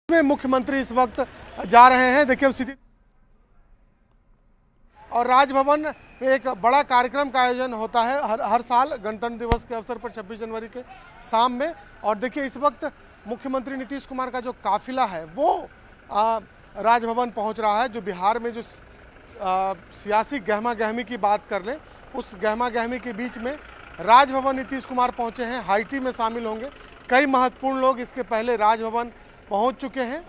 में मुख्यमंत्री इस वक्त जा रहे हैं। देखिए सीधी और राजभवन में एक बड़ा कार्यक्रम का आयोजन होता है हर साल गणतंत्र दिवस के अवसर पर 26 जनवरी के शाम में। और देखिए इस वक्त मुख्यमंत्री नीतीश कुमार का जो काफिला है वो राजभवन पहुंच रहा है। जो बिहार में जो सियासी गहमा गहमी की बात कर लें, उस गहमा गहमी के बीच में राजभवन नीतीश कुमार पहुंचे हैं। हाईटी में शामिल होंगे। कई महत्वपूर्ण लोग इसके पहले राजभवन पहुंच चुके हैं।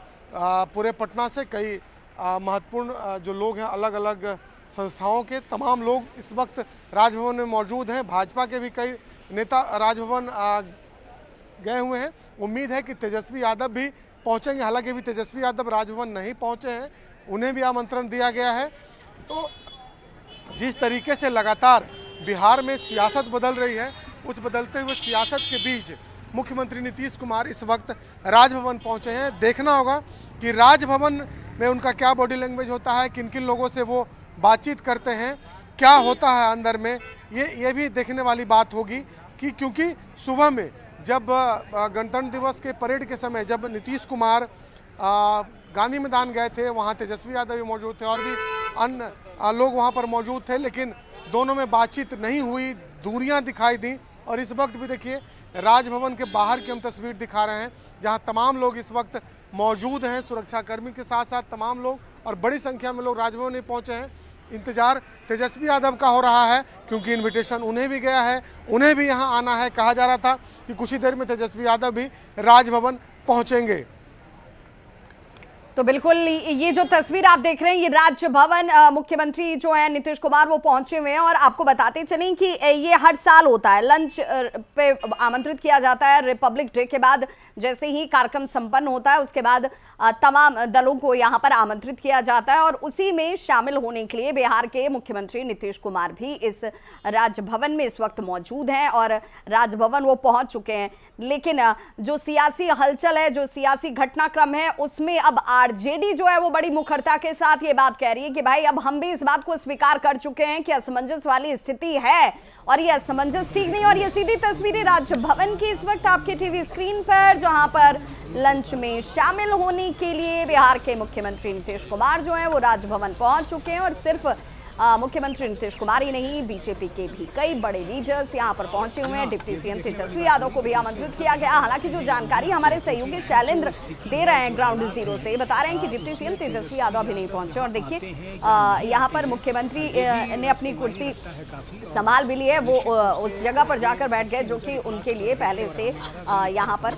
पूरे पटना से कई महत्वपूर्ण जो लोग हैं, अलग अलग संस्थाओं के तमाम लोग इस वक्त राजभवन में मौजूद हैं। भाजपा के भी कई नेता राजभवन गए हुए हैं। उम्मीद है कि तेजस्वी यादव भी पहुंचेंगे। हालांकि अभी तेजस्वी यादव राजभवन नहीं पहुंचे हैं, उन्हें भी आमंत्रण दिया गया है। तो जिस तरीके से लगातार बिहार में सियासत बदल रही है, उस बदलते हुए सियासत के बीच मुख्यमंत्री नीतीश कुमार इस वक्त राजभवन पहुंचे हैं। देखना होगा कि राजभवन में उनका क्या बॉडी लैंग्वेज होता है, किन किन लोगों से वो बातचीत करते हैं, क्या होता है अंदर में, ये भी देखने वाली बात होगी। कि क्योंकि सुबह में जब गणतंत्र दिवस के परेड के समय जब नीतीश कुमार गांधी मैदान गए थे, वहाँ तेजस्वी यादव भी मौजूद थे और भी अन्य लोग वहाँ पर मौजूद थे, लेकिन दोनों में बातचीत नहीं हुई, दूरियां दिखाई दी। और इस वक्त भी देखिए राजभवन के बाहर की हम तस्वीर दिखा रहे हैं, जहां तमाम लोग इस वक्त मौजूद हैं, सुरक्षाकर्मी के साथ साथ तमाम लोग, और बड़ी संख्या में लोग राजभवन में पहुंचे हैं। इंतजार तेजस्वी यादव का हो रहा है क्योंकि इनविटेशन उन्हें भी गया है, उन्हें भी यहां आना है। कहा जा रहा था कि कुछ ही देर में तेजस्वी यादव भी राजभवन पहुंचेंगे। तो बिल्कुल ये जो तस्वीर आप देख रहे हैं, ये राजभवन मुख्यमंत्री जो है नीतीश कुमार वो पहुंचे हुए हैं। और आपको बताते चलें कि ये हर साल होता है, लंच पे आमंत्रित किया जाता है। रिपब्लिक डे के बाद जैसे ही कार्यक्रम संपन्न होता है, उसके बाद तमाम दलों को यहां पर आमंत्रित किया जाता है और उसी में शामिल होने के लिए बिहार के मुख्यमंत्री नीतीश कुमार भी इस राजभवन में इस वक्त मौजूद हैं और राजभवन वो पहुंच चुके हैं। लेकिन जो सियासी हलचल है, जो सियासी घटनाक्रम है, उसमें अब आरजेडी जो है वो बड़ी मुखरता के साथ ये बात कह रही है कि भाई अब हम भी इस बात को स्वीकार कर चुके हैं कि असमंजस वाली स्थिति है और ये असमंजस ठीक नहीं। और ये सीधी तस्वीरें राजभवन की इस वक्त आपके टीवी स्क्रीन पर, जहां पर लंच में शामिल होने के लिए बिहार के मुख्यमंत्री नीतीश कुमार जो है वो राजभवन पहुंच चुके हैं। और सिर्फ मुख्यमंत्री नीतीश कुमार ही नहीं, बीजेपी के भी कई बड़े लीडर्स यहां पर पहुंचे हुए हैं। डिप्टी सीएम तेजस्वी यादव को भी आमंत्रित किया गया। हालांकि जो जानकारी हमारे सहयोगी शैलेंद्र दे रहे हैं ग्राउंड जीरो से, बता रहे हैं कि डिप्टी सीएम तेजस्वी यादव अभी नहीं पहुंचे। और देखिए यहां पर मुख्यमंत्री ने अपनी कुर्सी संभाल भी ली है, वो उस जगह पर जाकर बैठ गए जो कि उनके लिए पहले से यहाँ पर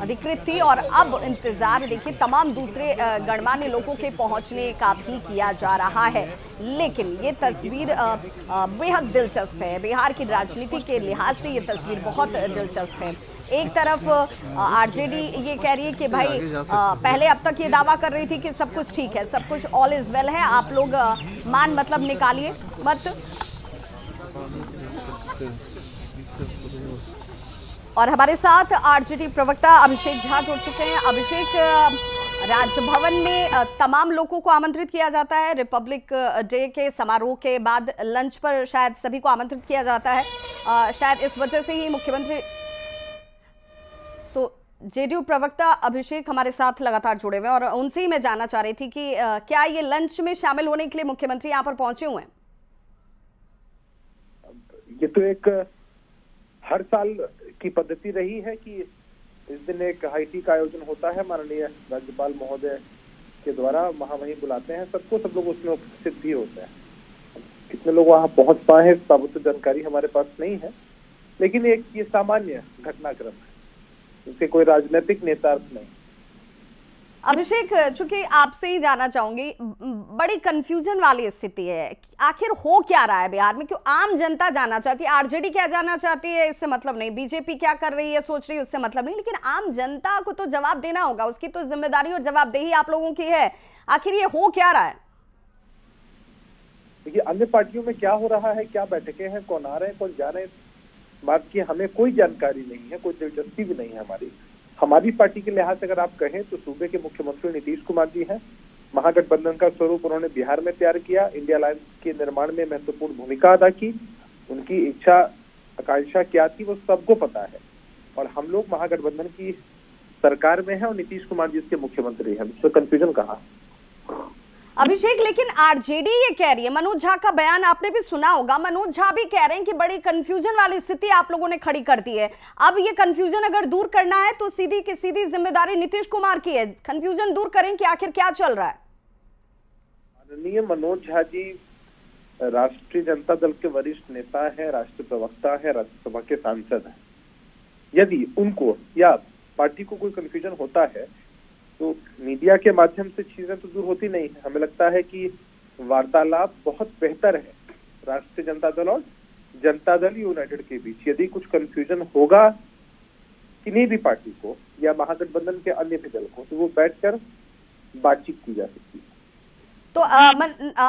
अधिकृत थी। और अब इंतजार देखिए तमाम दूसरे गणमान्य लोगों के पहुंचने का भी किया जा रहा है। लेकिन ये तस्वीर बेहद दिलचस्प है। बिहार की राजनीति के लिहाज से ये तस्वीर बहुत दिलचस्प है। एक तरफ आरजेडी ये कह रही है कि भाई पहले अब तक ये दावा कर रही थी कि सब कुछ ठीक है, सब कुछ ऑल इज वेल है, आप लोग मान मतलब निकालिए मत। और हमारे साथ आरजेडी प्रवक्ता अभिषेक झा जुड़ चुके हैं। अभिषेक, राजभवन में तमाम लोगों को आमंत्रित किया जाता है। रिपब्लिक डे के समारोह के बाद लंच पर शायद सभी को आमंत्रित किया जाता है, शायद इस वजह से ही मुख्यमंत्री। तो जेडीयू प्रवक्ता अभिषेक हमारे साथ लगातार जुड़े हुए हैं और उनसे ही मैं जानना चाह रही थी कि क्या ये लंच में शामिल होने के लिए मुख्यमंत्री यहाँ पर पहुंचे हुए हैं? ये तो एक हर साल की पद्धति रही है कि इस दिन एक हाईटी का आयोजन होता है माननीय राज्यपाल महोदय के द्वारा, वहां वहीं बुलाते हैं सबको, सब लोग उसमें उपस्थित भी होते हैं। कितने लोग वहां पहुंच पाए हैं साबुत जानकारी हमारे पास नहीं है, लेकिन एक ये सामान्य घटनाक्रम है, इससे कोई राजनीतिक नेतार्थ नहीं। अभिषेक, चूंकि आपसे ही जानना चाहूंगी, बड़ी कंफ्यूजन वाली स्थिति है, आखिर हो क्या रहा है बिहार में? क्यों आम जनता जानना चाहती है, आरजेडी क्या जानना चाहती है इससे मतलब नहीं, बीजेपी क्या कर रही है सोच रही है उससे मतलब नहीं, लेकिन आम जनता को तो जवाब देना होगा, उसकी तो जिम्मेदारी और जवाबदेही आप लोगों की है। आखिर ये हो क्या रहा है? देखिए अन्य पार्टियों में क्या हो रहा है, क्या बैठकें हैं, कौन आ रहे हैं कौन जा रहे हैं, बात की हमें कोई जानकारी नहीं है, कोई दिलचस्पी भी नहीं है। हमारी पार्टी के लिहाज से अगर आप कहें तो सूबे के मुख्यमंत्री नीतीश कुमार जी हैं। महागठबंधन का स्वरूप उन्होंने बिहार में तैयार किया, इंडिया अलायंस के निर्माण में महत्वपूर्ण भूमिका अदा की। उनकी इच्छा आकांक्षा क्या थी वो सबको पता है और हम लोग महागठबंधन की सरकार में है और नीतीश कुमार जी इसके मुख्यमंत्री हैं, इसमें कंफ्यूजन कहाँ? अभिषेक, लेकिन आरजेडी ये कह रही है, मनोज झा का बयान आपने भी सुना होगा, मनोज झा भी कह रहे हैं कि बड़ी कंफ्यूजन वाली स्थिति आप लोगों ने खड़ी कर दी है। अब ये कंफ्यूजन अगर दूर करना है तो सीधी की सीधी जिम्मेदारी नीतीश कुमार की है। कंफ्यूजन दूर करें कि आखिर क्या चल रहा है। माननीय मनोज झा जी राष्ट्रीय जनता दल के वरिष्ठ नेता है, राष्ट्रीय प्रवक्ता है, राज्यसभा के सांसद है। यदि उनको या पार्टी को कोई कंफ्यूजन होता है तो मीडिया के माध्यम से चीजें तो दूर होती नहीं है। हमें लगता है कि वार्तालाप बहुत बेहतर है राष्ट्रीय जनता दल और जनता दल यूनाइटेड के बीच। यदि कुछ कंफ्यूजन होगा किन्हीं भी पार्टी को या महागठबंधन के अन्य भी दल को, तो वो बैठकर बातचीत की जा सकती है। तो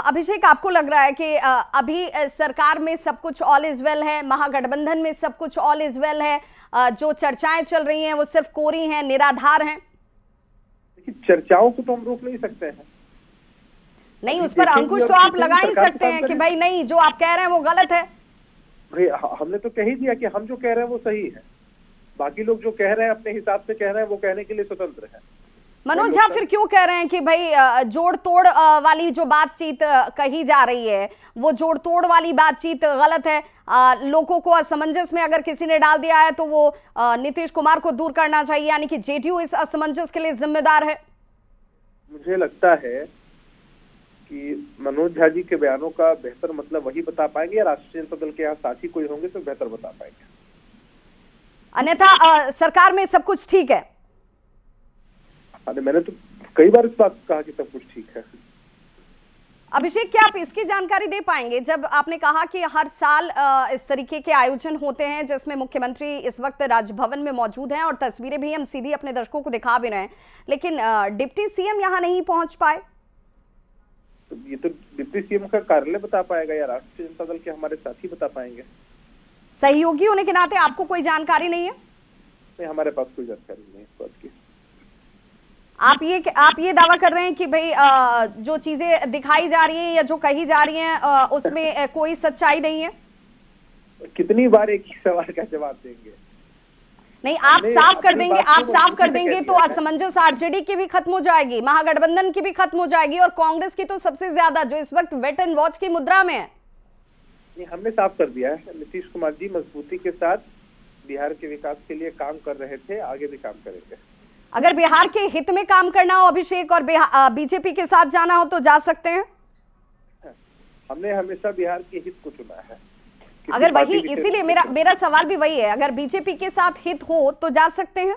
अभिषेक, आपको लग रहा है कि अभी सरकार में सब कुछ ऑल इज वेल है, महागठबंधन में सब कुछ ऑल इज वेल है, जो चर्चाएं चल रही हैं वो सिर्फ कोरी हैं, निराधार हैं? चर्चाओं को तो हम रोक नहीं सकते हैं। नहीं, उस पर अंकुश तो आप लगा ही सकते हैं कि भाई नहीं, जो आप कह रहे हैं वो गलत है। भाई हमने तो कह ही दिया कि हम जो कह रहे हैं वो सही है, बाकी लोग जो कह रहे हैं अपने हिसाब से कह रहे हैं, वो कहने के लिए स्वतंत्र है। मनोज झा फिर क्यों कह रहे हैं कि भाई जोड़ तोड़ वाली जो बातचीत कही जा रही है वो जोड़ तोड़ वाली बातचीत गलत है? लोगों को असमंजस में अगर किसी ने डाल दिया है तो वो नीतीश कुमार को दूर करना चाहिए, यानी कि जेडीयू इस असमंजस के लिए जिम्मेदार है। मुझे लगता है कि मनोज झा जी के बयानों का बेहतर मतलब वही बता पाएंगे, या राष्ट्रीय जनता दल के यहाँ साथी कोई होंगे तो बेहतर बता पाएंगे। अन्यथा सरकार में सब कुछ ठीक है। अरे मैंने तो कई बार इस बात कहा कि सब कुछ ठीक है। अभिषेक, क्या आप इसकी जानकारी दे पाएंगे? जब आपने कहा कि हर साल इस तरीके के आयोजन होते हैं जिसमें मुख्यमंत्री इस वक्त राजभवन में मौजूद हैं और तस्वीरें भी हम सीधी अपने दर्शकों को दिखा भी रहे हैं, लेकिन डिप्टी सीएम यहां नहीं पहुंच पाए, तो ये तो डिप्टी सीएम का कार्यालय बता पाएगा या राष्ट्रीय जनता दल के हमारे साथी बता पाएंगे। सहयोगी होने के नाते आपको कोई जानकारी नहीं है? नहीं, हमारे पास कोई जानकारी नहीं है इस बात की। आप ये दावा कर रहे हैं कि भाई जो चीजें दिखाई जा रही हैं या जो कही जा रही हैं उसमें कोई सच्चाई नहीं है? कितनी बार एक ही सवाल का जवाब देंगे? नहीं, आप साफ कर देंगे तो असमंजस आरजेडी की भी खत्म हो जाएगी, महागठबंधन की भी खत्म हो जाएगी और कांग्रेस की तो सबसे ज्यादा, जो इस वक्त वेट एंड वॉच की मुद्रा में है। नहीं, हमने साफ कर दिया है, नीतीश कुमार जी मजबूती के साथ बिहार के विकास के लिए काम कर रहे थे, आगे भी काम करेंगे। अगर बिहार के हित में काम करना हो अभिषेक और बीजेपी के साथ जाना हो तो जा सकते हैं। हमने हमेशा बिहार के हित को चुना है। अगर वही, इसीलिए मेरा सवाल भी वही है, अगर बीजेपी के साथ हित हो तो जा सकते हैं।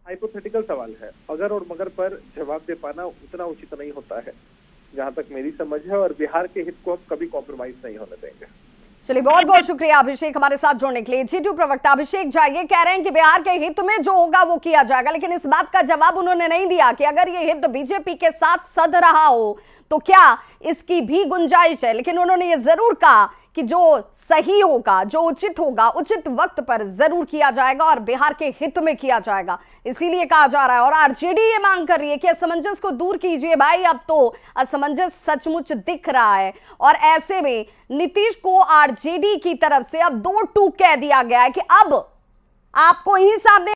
हाइपोथेटिकल सवाल है, अगर और मगर पर जवाब दे पाना उतना उचित नहीं होता है, जहां तक मेरी समझ है, और बिहार के हित को हम कभी कॉम्प्रोमाइज नहीं होने देंगे। चलिए, बहुत बहुत शुक्रिया अभिषेक हमारे साथ जुड़ने के लिए। जेडीयू प्रवक्ता अभिषेक झा ये कह रहे हैं कि बिहार के हित में जो होगा वो किया जाएगा, लेकिन इस बात का जवाब उन्होंने नहीं दिया कि अगर ये हित बीजेपी के साथ सध रहा हो तो क्या इसकी भी गुंजाइश है। लेकिन उन्होंने ये जरूर कहा कि जो सही होगा, जो उचित होगा, उचित वक्त पर जरूर किया जाएगा और बिहार के हित में किया जाएगा, इसीलिए कहा जा रहा है। और आरजेडी ये मांग कर रही है कि असमंजस को दूर कीजिए भाई, अब तो असमंजस सचमुच दिख रहा है। और ऐसे में नीतीश को आरजेडी की तरफ से अब दो टूक कह दिया गया है कि अब आपको ही सामने